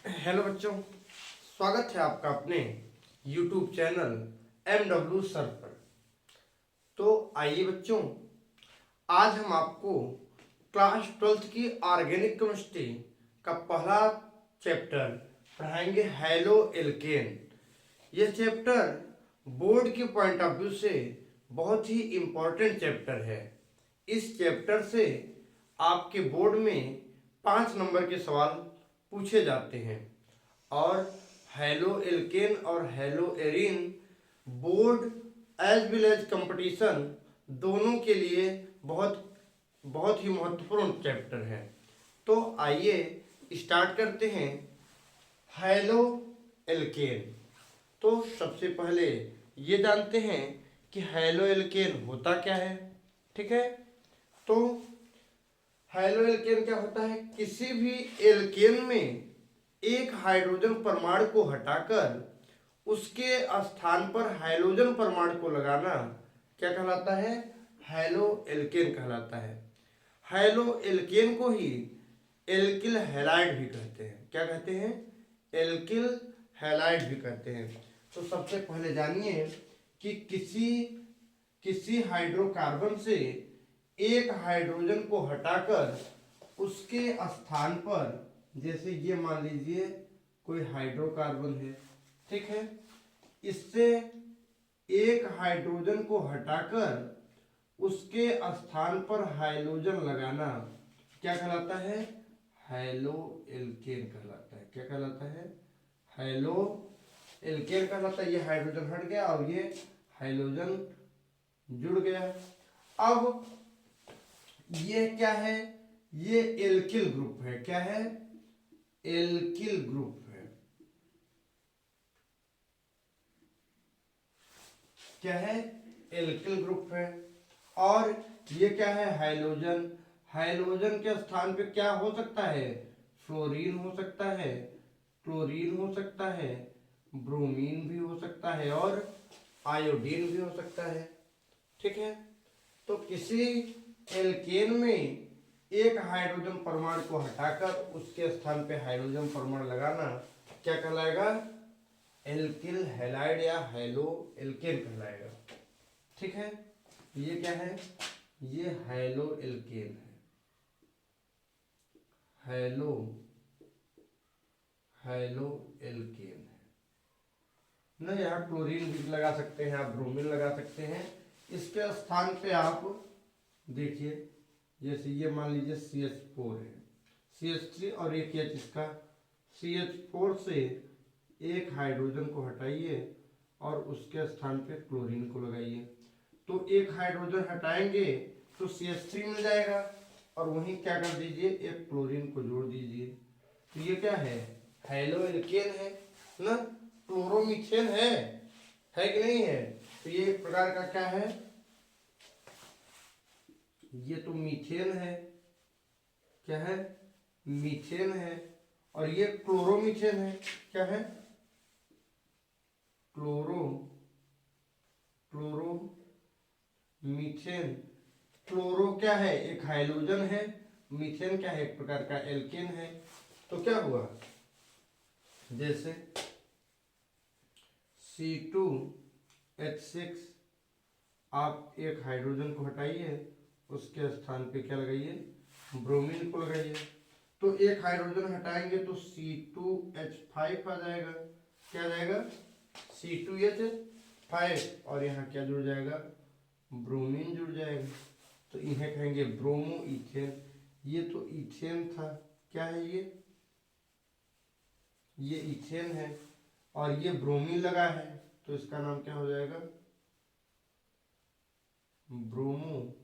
Hello बच्चों, स्वागत है आपका अपने YouTube चैनल MW सर पर। तो आइए बच्चों, आज हम आपको क्लास 12th की ऑर्गेनिक केमिस्ट्री का पहला चैप्टर पढ़ाएंगे, हेलो एल्केन। यह चैप्टर बोर्ड के पॉइंट ऑफ व्यू से बहुत ही इम्पोर्टेंट चैप्टर है। इस चैप्टर से आपके बोर्ड में 5 नंबर के सवाल पूछे जाते हैं और हेलो एल्केन और haloarene board as well as competition दोनों के लिए बहुत बहुत ही महत्वपूर्ण चैप्टर है। तो आइए स्टार्ट करते हैं। Halo alkane. तो सबसे पहले ये जानते हैं कि हेलो एल्केन होता क्या है। ठीक है, तो हेलो एल्केन क्या होता है? किसी भी एल्केन में एक हाइड्रोजन परमाणु को हटाकर उसके स्थान पर हाइड्रोजन परमाणु को लगाना क्या कहलाता है? हेलो एल्केन कहलाता है। हेलो एल्केन को ही एल्किल हैलाइड भी कहते हैं। क्या कहते हैं? एल्किल हैलाइड भी कहते हैं। तो सबसे पहले जानिए कि किसी किसी हाइड्रोकार्बन से एक हाइड्रोजन को हटाकर उसके स्थान पर, जैसे ये मान लीजिए कोई हाइड्रोकार्बन है, ठीक है, इससे एक हाइड्रोजन को हटाकर उसके स्थान पर हाइड्रोजन लगाना क्या कहलाता है? हेलो एल्केन कहलाता है। क्या कहलाता है? हेलो एल्केन कहलाता है। ये हाइड्रोजन हट गया और ये हाइड्रोजन जुड़ गया। अब ये क्या है? ये एल्किल ग्रुप है। क्या है? एल्किल ग्रुप है। क्या है? एल्किल ग्रुप है। और ये क्या है? हाइड्रोजन। हाइड्रोजन के स्थान पे क्या हो सकता है? फ्लोरीन हो सकता है, क्लोरीन हो सकता है, ब्रोमीन भी हो सकता है और आयोडीन भी हो सकता है। ठीक है, तो किसी एल्केन में एक हाइड्रोजन परमाणु को हटाकर उसके स्थान पे हाइड्रोजन परमाणु लगाना क्या कहलाएगा? एल्किल हैलाइड या हेलो एल्केन कहलाएगा। ठीक है, ये क्या है? ये हेलो एल्केन है। हेलो हेलो एल्केन है ना। यहाँ क्लोरीन भी लगा सकते हैं, आप ब्रोमीन लगा सकते हैं। इसके स्थान पे आप देखिए, जैसे ये मान लीजिए CH4 है, CH3 और एक H, इसका CH4 से एक हाइड्रोजन को हटाइए और उसके स्थान पे क्लोरीन को लगाइए। तो एक हाइड्रोजन हटाएंगे तो CH3 मिल जाएगा और वहीं क्या कर दीजिए, एक क्लोरीन को जोड़ दीजिए। तो ये क्या है? हेलो एल्केन है ना। क्लोरोमीथेन है कि नहीं है? तो ये एक प्रकार का क्या है? ये तो मीथेन है। क्या है? मीथेन है। और ये क्लोरोमीथेन है। क्या है? Chloro chloro methane. क्लोरो क्या है? एक हाइड्रोजन है। मीथेन क्या है? एक प्रकार का एल्केन है। तो क्या हुआ? जैसे C2H6, आप एक हाइड्रोजन को हटाइए, उसके स्थान पे क्या लगाइए? ब्रोमीन को लगाइए। तो एक हाइड्रोजन हटाएंगे तो C2H5 आ जाएगा। क्या आ जाएगा? C2H5 और यहाँ क्या जुड़ जाएगा? ब्रोमीन जुड़ जाएगा। तो इन्हें कहेंगे ब्रोमो इथेन। ये तो इथेन था। क्या है ये? ये इथेन है और ये ब्रोमीन लगा है, तो इसका नाम क्या हो जाएगा? Bromo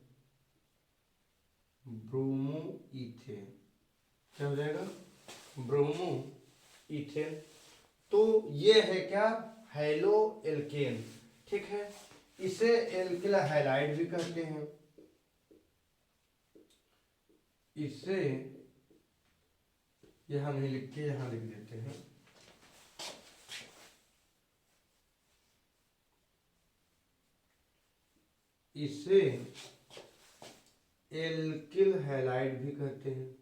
bromo ethane. क्या हो जाएगा? Bromo ethane. तो ये है क्या? Halo alkane. ठीक है, इसे एल्किल हैलाइड भी कहते हैं। इसे यहां नहीं लिख के यहां लिख देते हैं। इसे एल्किल हैलाइड भी कहते हैं।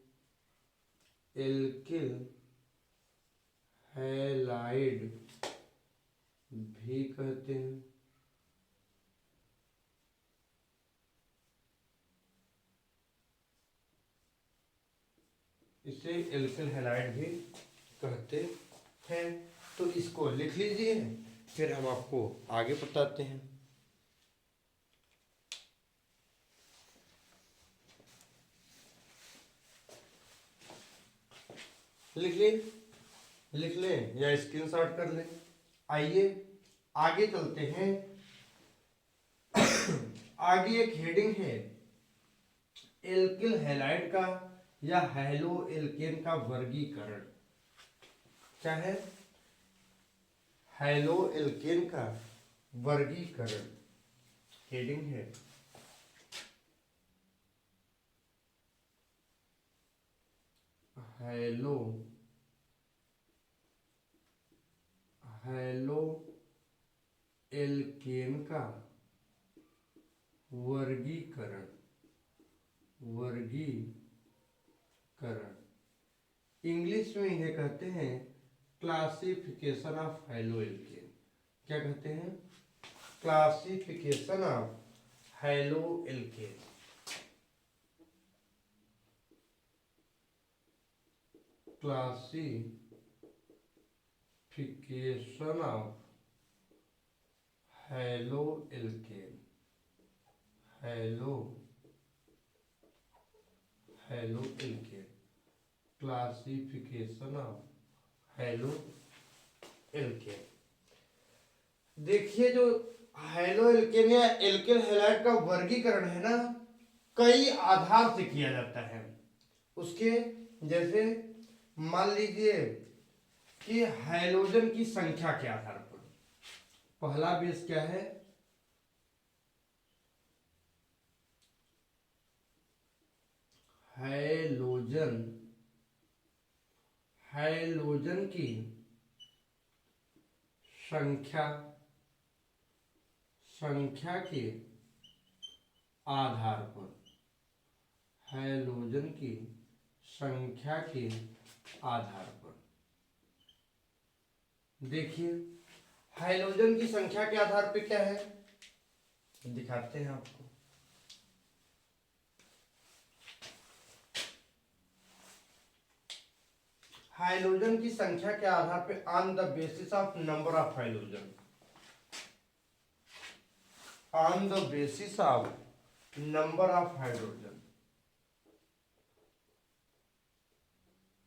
एल्किल हैलाइड भी कहते हैं। इसे एल्किल हैलाइड भी कहते हैं। तो इसको लिख लीजिए, फिर हम आपको आगे बताते हैं। लिख लें या स्क्रीनशॉट कर लें। आइए आगे चलते हैं। आगे एक हेडिंग है एल्किल हैलाइड का या हैलो एल्केन का वर्गीकरण। क्या है? हैलो एल्केन का वर्गीकरण हेडिंग है। हैलो एल्केन का वर्गीकरण इंग्लिश में इन्हें कहते हैं क्लासिफिकेशन ऑफ हैलो एल्केन। क्या कहते हैं? Classification of haloalkane. Classification of haloalkane. Haloalkane classification of hello alkene. देखिए, जो हैलो एल्केन या एल्किल हैलाइड का वर्गीकरण है ना, कई आधार से किया जाता है। उसके जैसे मान लीजिए कि हैलोजन की संख्या के आधार पर। पहला बेस क्या है? हैलोजन की संख्या के आधार पर। हैलोजन की संख्या के आधार पर देखिए, हैलोजन की संख्या के आधार पर क्या है, दिखाते हैं आपको। हाइड्रोजन की संख्या के आधार पे on the basis of number of hydrogen, on the basis of number of hydrogen,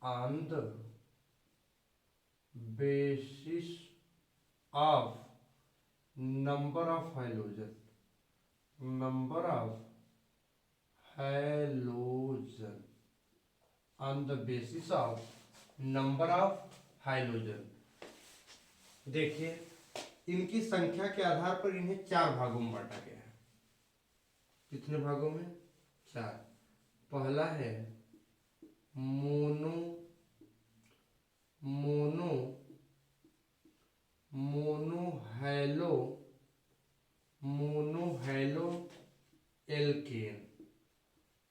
on the basis of number of hydrogen, number of hydrogen, on the basis of number of hydrogen. देखिए, इनकी संख्या के आधार पर इन्हें 4 भागों में बांटा गया है। कितने भागों में? 4। पहला है मोनो हैलो एल्केन,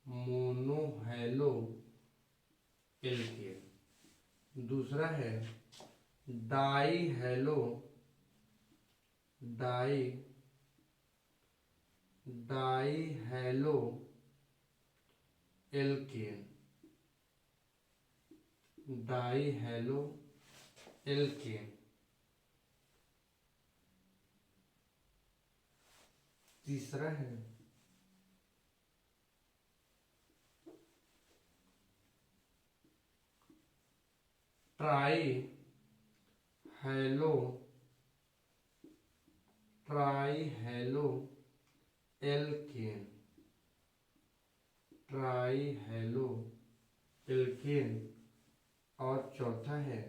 मोनोहैलो एल्केन। दूसरा है डाईहैलो एल्केन, डाईहैलो एल्केन। तीसरा है ट्राईहैलो एल्केन, ट्राईहैलो एल्केन। और चौथा है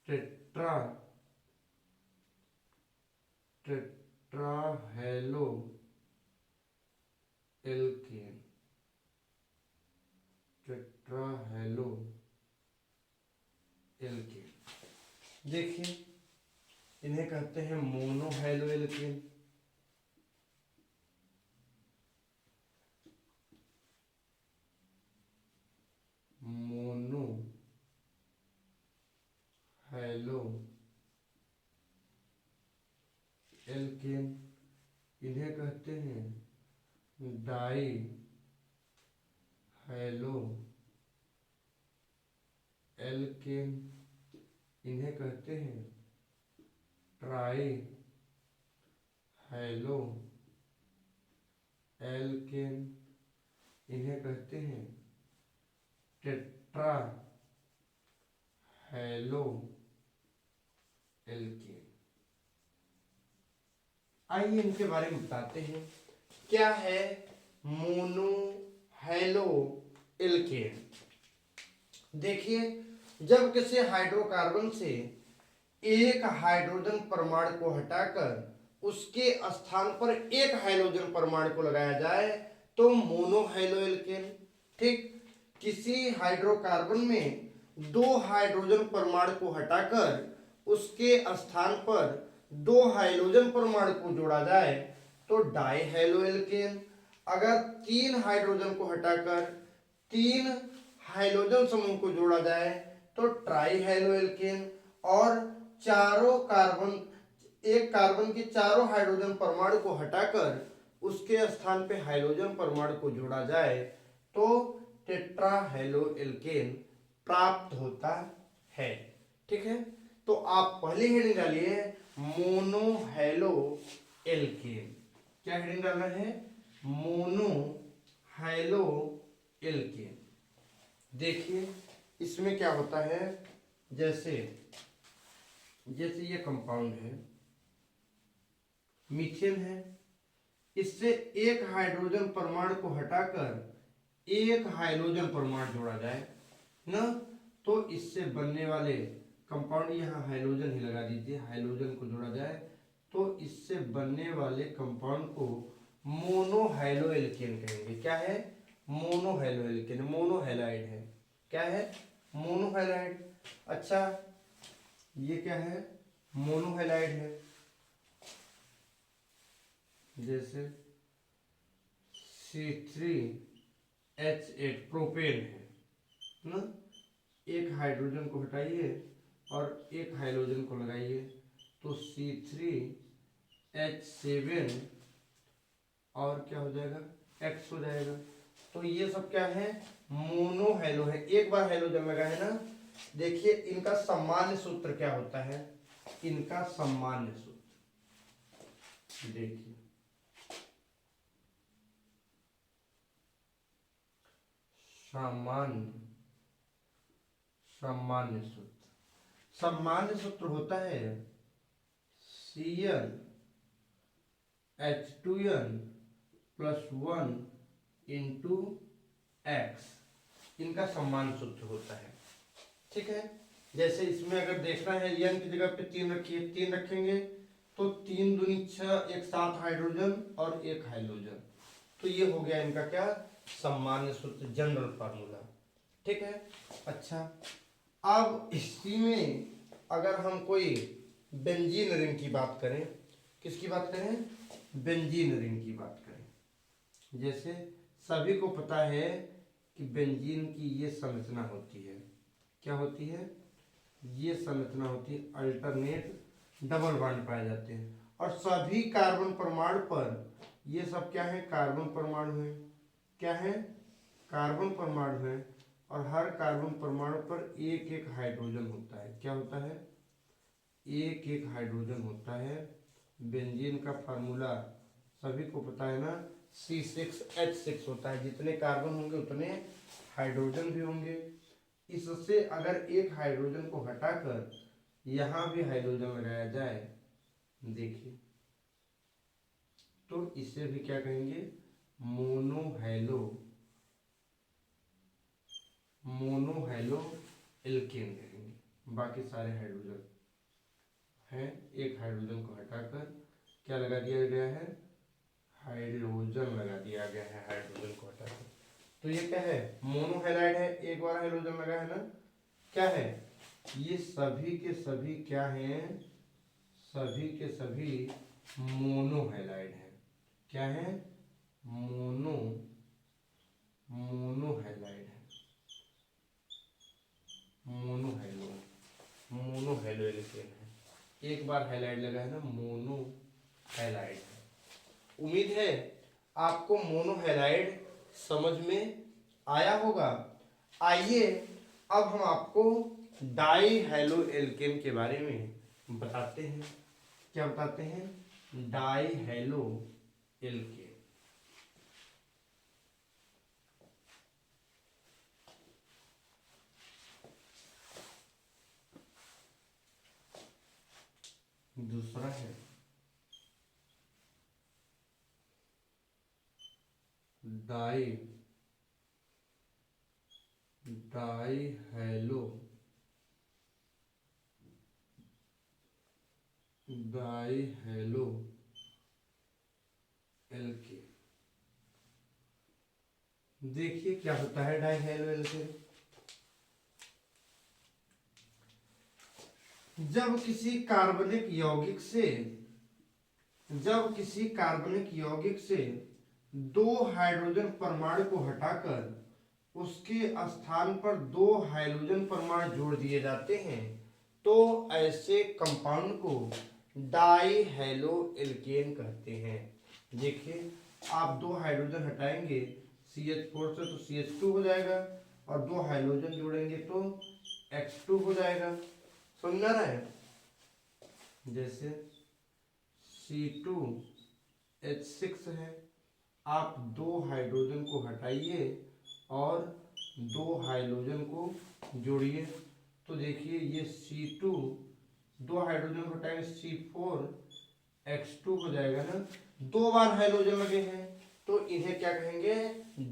टेट्राहैलो एल्केन, टेट्राहैलो एल्केन। देखिए, इन्हें कहते हैं मोनोहैलो एल्केन, एल्केन, इन्हें कहते हैं डाई हैलो एल्केन, इन्हें कहते हैं ट्राई हैलो एल्केन, इन्हें कहते हैं टेट्रा हैलो एल्केन। आइए इनके बारे में बताते हैं। क्या है मोनो हैलो एल्केन? देखिए, जब किसी हाइड्रोकार्बन से एक हाइड्रोजन परमाणु को हटाकर उसके स्थान पर एक हाइड्रोजन परमाणु को लगाया जाए तो मोनो हैलो एल्केन। ठीक, किसी हाइड्रोकार्बन में दो हाइड्रोजन परमाणु को हटाकर उसके स्थान पर दो हाइड्रोजन परमाणु को जोड़ा जाए तो डाई हैलो एल्केन। अगर तीन हाइड्रोजन को हटाकर तीन हाइड्रोजन समूह को जोड़ा जाए तो ट्राई हैलो एल्केन। और चारों कार्बन, एक कार्बन के चारों हाइड्रोजन परमाणु को हटाकर उसके स्थान पे हाइड्रोजन परमाणु को जोड़ा जाए तो टेट्रा हैलो एल्केन प्राप्त होता है। ठीक है, तो आप पहले हेडिंग डालिए मोनो हैलो एल्केन। क्या हेडिंग डालना है? Mono hello alkene. देखिए इसमें क्या होता है, जैसे ये कंपाउंड है, मीथेन है, इससे एक हाइड्रोजन परमाणु को हटाकर एक हाइड्रोजन परमाणु जोड़ा जाए ना, तो इससे बनने वाले कंपाउंड, यहाँ हाइड्रोजन ही लगा दीजिए, हाइड्रोजन को जोड़ा जाए तो इससे बनने वाले कंपाउंड को मोनो हैलो एल्केन कहेंगे। क्या है? Monohaloalkane, monohalide है। क्या है? Monohalide. अच्छा, ये क्या है? मोनो हैलाइड है। जैसे C3H8 प्रोपेन है ना, एक हाइड्रोजन को हटाइए और एक हाइड्रोजन को लगाइए तो C3H7 और क्या हो जाएगा? X हो जाएगा। तो ये सब क्या है? मोनो हैलो है। एक बार हाइड्रोजन लगा है ना। देखिए इनका सामान्य सूत्र क्या होता है, इनका सामान्य सूत्र देखिए, सामान्य सूत्र होता है CnH2n+1 इंटू एक्स, इनका सामान्य सूत्र होता है। ठीक है, जैसे इसमें अगर देखना है n की जगह पे 3 रखिए, 3 रखेंगे तो 3 दूनी 6, एक साथ हाइड्रोजन और एक हाइड्रोजन, तो ये हो गया इनका क्या? सामान्य सूत्र, जनरल फार्मूला। ठीक है। अच्छा, अब इसी में अगर हम कोई बेंजीन रिंग की बात करें, किसकी बात करें? बेंजीन रिंग की बात करें। जैसे सभी को पता है कि बेंजीन की ये संरचना होती है, क्या होती है? ये संरचना होती है, अल्टरनेट डबल बॉन्ड पाए जाते हैं और सभी कार्बन परमाणु पर ये सब क्या है? कार्बन परमाणु है। क्या है? कार्बन परमाणु है और हर कार्बन परमाणु पर एक एक हाइड्रोजन होता है। क्या होता है? एक एक हाइड्रोजन होता है। बेंजीन का फार्मूला सभी को पता है ना, C6H6 होता है। जितने कार्बन होंगे उतने हाइड्रोजन भी होंगे। इससे अगर एक हाइड्रोजन को हटाकर यहाँ भी हाइड्रोजन लगाया जाए, देखिए, तो इसे भी क्या कहेंगे? मोनो हैलो एल्केन कहेंगे। बाकी सारे हाइड्रोजन हैं, एक हाइड्रोजन को हटाकर क्या लगा दिया गया है? हाइड्रोजन लगा दिया गया है, हाइड्रोजन को हटाकर। तो ये क्या है? मोनो हैलाइड है, एक बार हाइड्रोजन लगा है ना। क्या है? ये सभी के सभी क्या हैं? सभी के सभी मोनो हैलाइड है। क्या है? मोनो हैलाइड है, मोनो हैलो एल्केन है। एक बार हाइलाइट लगा है ना, मोनो हैलाइड है। उम्मीद है आपको मोनोहैलाइड समझ में आया होगा। आइए अब हम आपको डाई हैलो एल्केन के बारे में बताते हैं। क्या बताते हैं? Dihaloalkane. दूसरा है डाई हैलो एल्केन। देखिए क्या होता है डाई हैलो एल्केन। जब किसी कार्बनिक यौगिक से दो हाइड्रोजन परमाणु को हटाकर उसके स्थान पर दो हाइड्रोजन परमाणु जोड़ दिए जाते हैं तो ऐसे कंपाउंड को डाई हैलो एल्केन कहते हैं। देखिए आप दो हाइड्रोजन हटाएंगे CH4 से तो CH2 हो जाएगा और दो हाइड्रोजन जोड़ेंगे तो H2 हो जाएगा। समझ आ रहा है? जैसे C2H6 है, आप दो हाइड्रोजन को हटाइए और दो हाइड्रोजन को जोड़िए तो देखिए ये C2 दो हाइड्रोजन को हटाएंगे C4H2 हो जाएगा ना। दो बार हाइड्रोजन लगे हैं तो इन्हें क्या कहेंगे?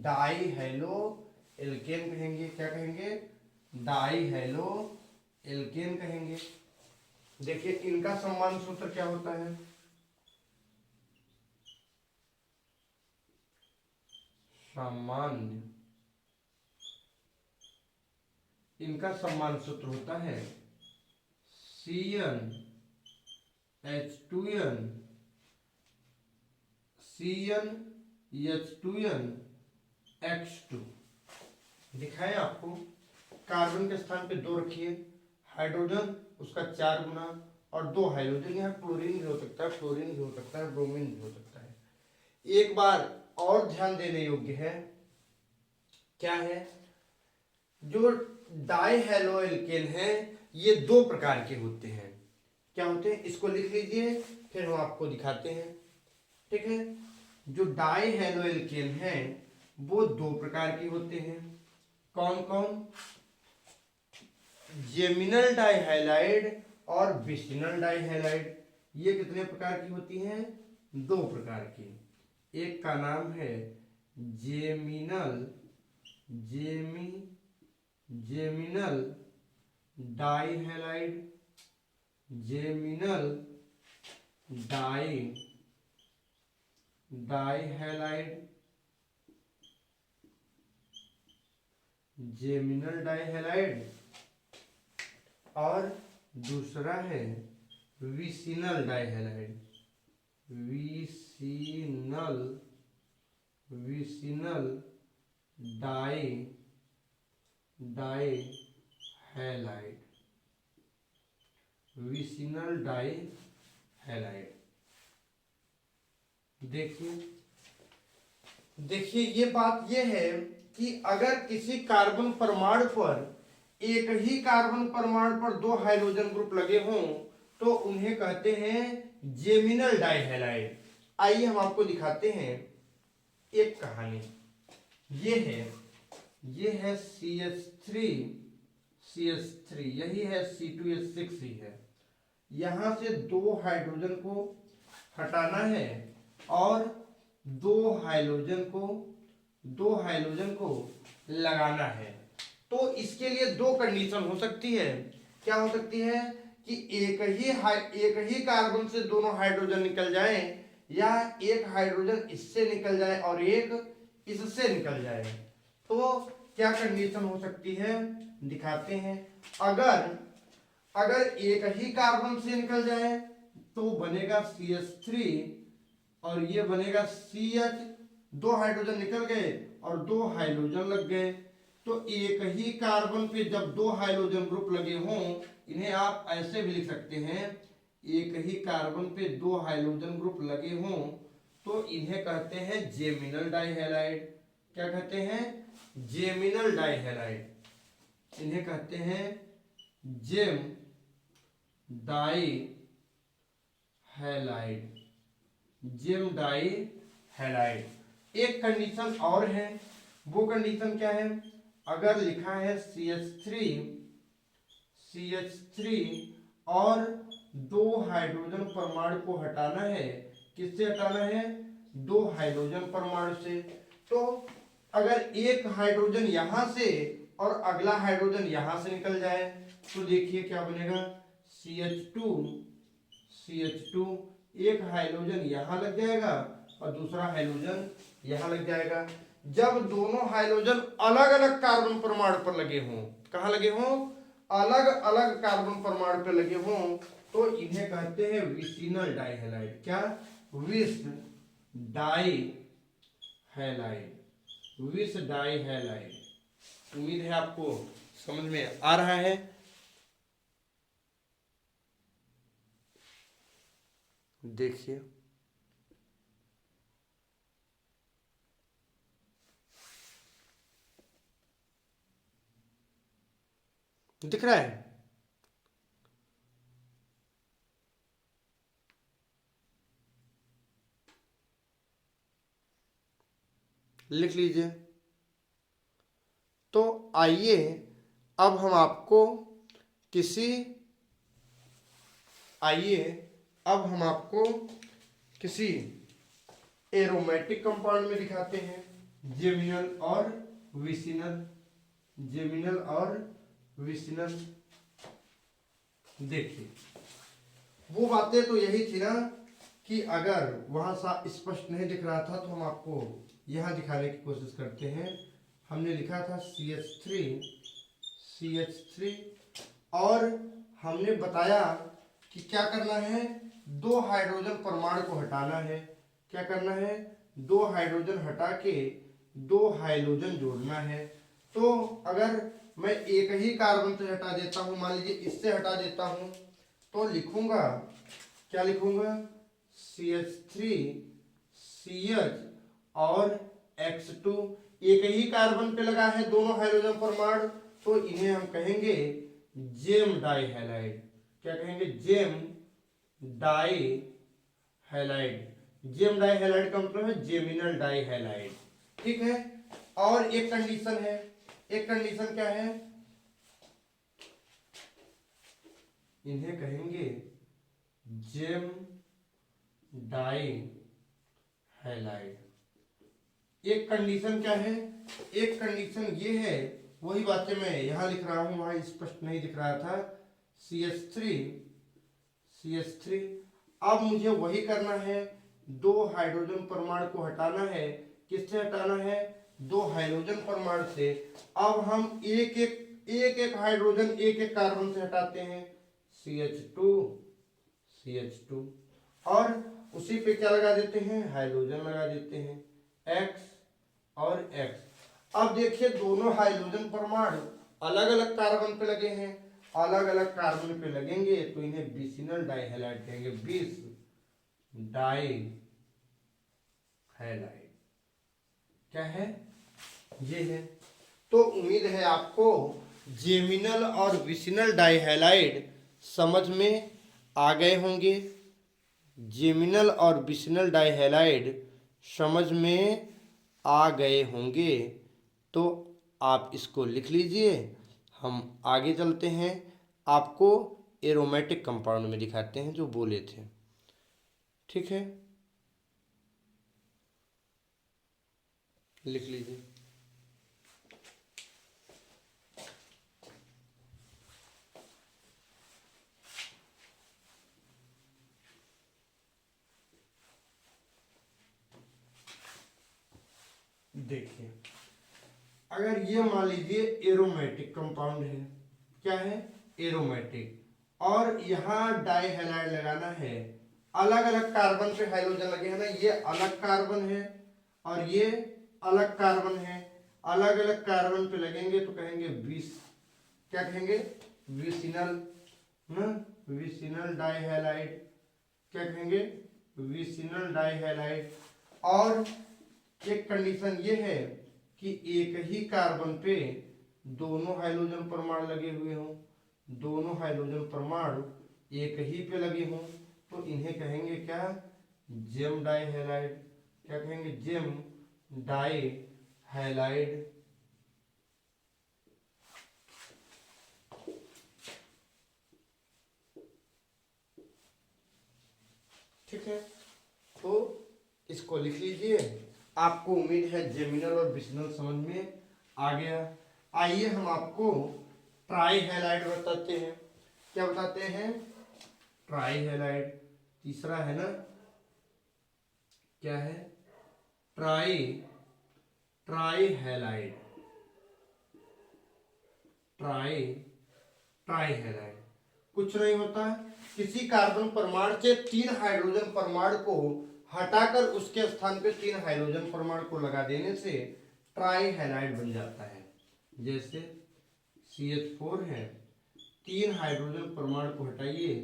डाई हैलो एल्केन कहेंगे। क्या कहेंगे? डाई हैलो एल्केन कहेंगे। देखिए इनका सम्मान सूत्र क्या होता है? सामान्य इनका सम्मान सूत्र होता है CnH2n दिखाएं आपको। कार्बन के स्थान पे दो रखिए, हाइड्रोजन उसका 4 गुना और दो हाइड्रोजन। यहाँ क्लोरीन भी हो सकता है, फ्लोरीन भी हो सकता है, ब्रोमीन भी हो सकता है। एक बार और ध्यान देने योग्य है, क्या है? जो डाई हैलो एल्केन है ये दो प्रकार के होते हैं। क्या होते हैं? इसको लिख लीजिए फिर हम आपको दिखाते हैं। ठीक है? जो डाई हैलो एल्केन है वो दो प्रकार के होते हैं। कौन कौन? जेमिनल डाइहैलाइड और विसिनल डाइहैलाइड। ये कितने प्रकार की होती हैं? दो प्रकार की। एक का नाम है geminal dihalide, geminal dihalide, geminal dihalide और दूसरा है vicinal dihalide. Vicinal dihalide, vicinal dihalide. देखिए ये बात ये है कि अगर किसी कार्बन परमाणु पर एक ही कार्बन परमाणु पर दो हाइड्रोजन ग्रुप लगे हों तो उन्हें कहते हैं जेमिनल डाइहैलाइड। आइए हम आपको दिखाते हैं एक कहानी। ये है CH3, यही है C2H6 ही है। यहां से दो हाइड्रोजन को हटाना है और दो हाइड्रोजन को लगाना है। तो इसके लिए दो कंडीशन हो सकती है। क्या हो सकती है? कि एक ही कार्बन से दोनों हाइड्रोजन निकल जाएं या एक हाइड्रोजन इससे निकल जाए और एक इससे निकल जाए। तो क्या कंडीशन हो सकती है दिखाते हैं। अगर एक ही कार्बन से निकल जाए तो बनेगा CH3 और ये बनेगा CH। दो हाइड्रोजन निकल गए और दो हाइड्रोजन लग गए। तो एक ही कार्बन पे जब दो हाइड्रोजन ग्रुप लगे हों इन्हें आप ऐसे भी लिख सकते हैं एक ही कार्बन पे दो हाइड्रोजन ग्रुप लगे हों तो इन्हें कहते हैं जेमिनल डाइहैलाइड। क्या कहते हैं? जेमिनल डाइहैलाइड। इन्हें कहते हैं जेम डाइहैलाइड। जेम डाइहैलाइड। एक कंडीशन और है, वो कंडीशन क्या है? अगर लिखा है CH3 और दो हाइड्रोजन परमाणु को हटाना है, किससे हटाना है? दो हाइड्रोजन परमाणु से। तो अगर एक हाइड्रोजन यहां से और अगला हाइड्रोजन यहां से निकल जाए तो देखिए क्या बनेगा? CH2 एक हाइड्रोजन यहां लग जाएगा और दूसरा हाइड्रोजन यहां लग जाएगा। जब दोनों हाइड्रोजन अलग अलग कार्बन परमाणु पर लगे हों, कहां लगे हों? अलग अलग कार्बन परमाणु पर लगे हों तो इन्हें कहते हैं विसिनल डाइहैलाइड। क्या? विस डाइहैलाइड। विस डाइहैलाइड। उम्मीद है आपको समझ में आ रहा है। देखिए दिख रहा है? लिख लीजिए। तो आइए अब हम आपको किसी एरोमेटिक कंपाउंड में दिखाते हैं, जेमिनल और विसिनल। देखिए वो बातें तो यही थी ना कि अगर वहां स्पष्ट नहीं दिख रहा था तो हम आपको यहां दिखाने की कोशिश करते हैं। हमने लिखा था CH3 और हमने बताया कि क्या करना है? दो हाइड्रोजन परमाणु को हटाना है। क्या करना है? दो हाइड्रोजन हटा के दो हाइड्रोजन जोड़ना है। तो अगर मैं एक ही कार्बन से हटा देता हूं, मान लीजिए इससे हटा देता हूं, तो लिखूंगा, क्या लिखूंगा? CH3 CH और X2 एक ही कार्बन पे लगा है दोनों हाइड्रोजन परमाणु, तो इन्हें हम कहेंगे जेम डाइहैलाइड। क्या कहेंगे? जेम डाइहैलाइड। जेम डाइहैलाइड का मतलब है जेमिनल डाइहैलाइड। ठीक है। और एक कंडीशन है। एक कंडीशन क्या है? इन्हें कहेंगे जेम डाइहैलाइड। एक कंडीशन क्या है? एक कंडीशन ये है, वही बातें मैं यहां लिख रहा हूं, वहां स्पष्ट नहीं दिख रहा था। CH3 अब मुझे वही करना है, दो हाइड्रोजन परमाणु को हटाना है। किससे हटाना है? दो हाइड्रोजन परमाणु से। अब हम एक एक हाइड्रोजन एक एक कार्बन से हटाते हैं। CH2 और उसी पे क्या लगा देते हैं? हाइड्रोजन लगा देते हैं, X और X। अब देखिए दोनों हाइड्रोजन परमाणु अलग अलग कार्बन पे लगे हैं। अलग अलग कार्बन पे लगेंगे तो इन्हें विसिनल डाइहैलाइड कहेंगे। विस डाइहैलाइड क्या है? ये है। तो उम्मीद है आपको जेमिनल और विसिनल डाइहैलाइड समझ में आ गए होंगे। जेमिनल और विसिनल डाइहैलाइड समझ में आ गए होंगे तो आप इसको लिख लीजिए। हम आगे चलते हैं, आपको एरोमेटिक कंपाउंड में दिखाते हैं जो बोले थे। ठीक है, लिख लीजिए। देखिए अगर ये मान लीजिए एरोमेटिक कंपाउंड है, क्या है? एरोमेटिक, और यहाँ डाइहैलाइड लगाना है। अलग अलग कार्बन पे हाइड्रोजन लगे हैं ना, ये अलग कार्बन है और ये अलग कार्बन है। अलग अलग कार्बन पे लगेंगे तो कहेंगे विस, क्या कहेंगे? विसिनल ना। विसिनल डाइहैलाइड, क्या कहेंगे, विसिनल डाइहैलाइड। और एक कंडीशन ये है कि एक ही कार्बन पे दोनों हाइड्रोजन परमाणु लगे हुए हों, दोनों हाइड्रोजन परमाणु एक ही पे लगे हों, तो इन्हें कहेंगे क्या, जेम डाइहैलाइड। क्या कहेंगे, जेम डाइहैलाइड। ठीक है, तो इसको लिख लीजिए। आपको उम्मीद है जेमिनल और विसिनल समझ में आ गया। आइए हम आपको ट्राइहैलाइड बताते हैं। क्या बताते हैं, ट्राइहैलाइड। तीसरा है ना, क्या है, ट्राइहैलाइड। ट्राइहैलाइड कुछ नहीं होता, किसी कार्बन परमाणु से 3 हाइड्रोजन परमाणु को हटाकर उसके स्थान पे 3 हाइड्रोजन परमाणु को लगा देने से ट्राइहैलाइड बन जाता है। जैसे CH4 है, 3 हाइड्रोजन परमाणु को हटाइए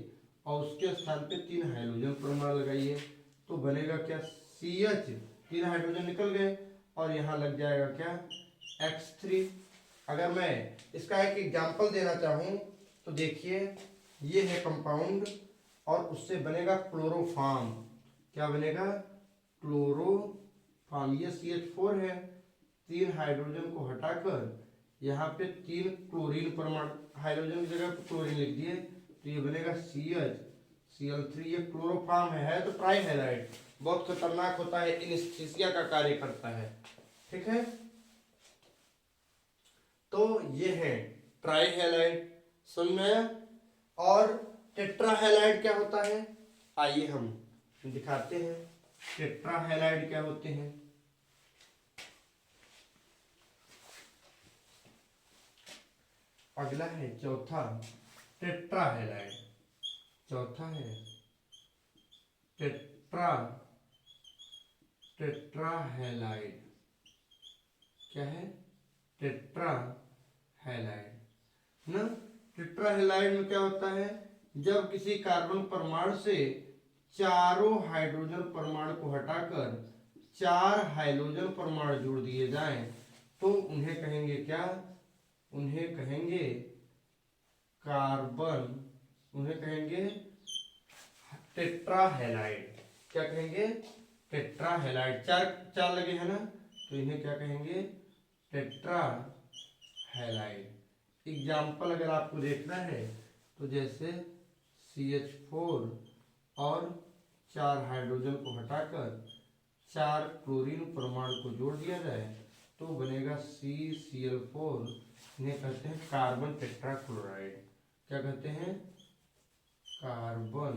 और उसके स्थान पे 3 हाइड्रोजन परमाणु लगाइए, तो बनेगा क्या, CH, 3 हाइड्रोजन निकल गए और यहाँ लग जाएगा क्या, X3। अगर मैं इसका एक एग्जाम्पल देना चाहूँ तो देखिए, ये है कंपाउंड और उससे बनेगा क्लोरोफॉर्म। क्या बनेगा, क्लोरोफॉर्म। ये CH4 है, 3 हाइड्रोजन को हटाकर यहाँ पे 3 क्लोरीन परमाणु, हाइड्रोजन की जगह पे क्लोरीन लिख दिए, तो ये बनेगा CH, Cl3। ये क्लोरोफॉर्म है तो ट्राइहैलाइड, बहुत खतरनाक होता है, एनेस्थीसिया का कार्य करता है। ठीक है, तो ये है ट्राइहैलाइड, समझ में आया। और टेट्राहैलाइड क्या होता है, आइए हम दिखाते हैं टेट्राहैलाइड क्या होते हैं। अगला है चौथा, टेट्राहैलाइड। चौथा है टेट्राहैलाइड। क्या है, टेट्राहैलाइड ना। टेट्राहैलाइड में क्या होता है, जब किसी कार्बन परमाणु से चारों हाइड्रोजन परमाणु को हटाकर 4 हाइड्रोजन परमाणु जोड़ दिए जाएं, तो उन्हें कहेंगे क्या, उन्हें कहेंगे कार्बन, उन्हें कहेंगे टेट्राहैलाइड। क्या कहेंगे, टेट्राहैलाइड। चार चार लगे हैं ना, तो इन्हें क्या कहेंगे, टेट्राहैलाइड। एग्जाम्पल अगर आपको देखना है तो जैसे CH4 और 4 हाइड्रोजन को हटाकर 4 क्लोरीन परमाणु को जोड़ दिया जाए तो बनेगा CCl4। इन्हें कहते हैं कार्बन टेट्राक्लोराइड। क्या कहते हैं, कार्बन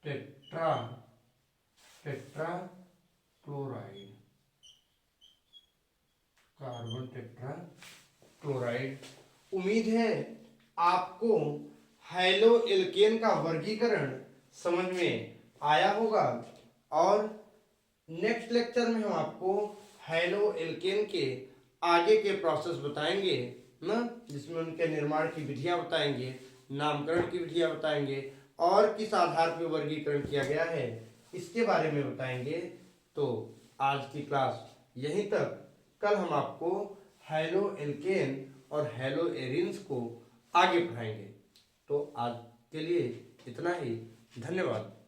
टेट्राक्लोराइड, कार्बन टेट्राक्लोराइड। उम्मीद है आपको हैलो एल्केन का वर्गीकरण समझ में आया होगा। और नेक्स्ट लेक्चर में हम आपको हैलो एल्केन के आगे के प्रोसेस बताएंगे ना, जिसमें उनके निर्माण की विधियां बताएंगे, नामकरण की विधियां बताएंगे और किस आधार पर वर्गीकरण किया गया है इसके बारे में बताएंगे। तो आज की क्लास यहीं तक। कल हम आपको हैलो एल्केन और हैलो एरिन्स को आगे पढ़ाएंगे। तो आज के लिए इतना ही, धन्यवाद।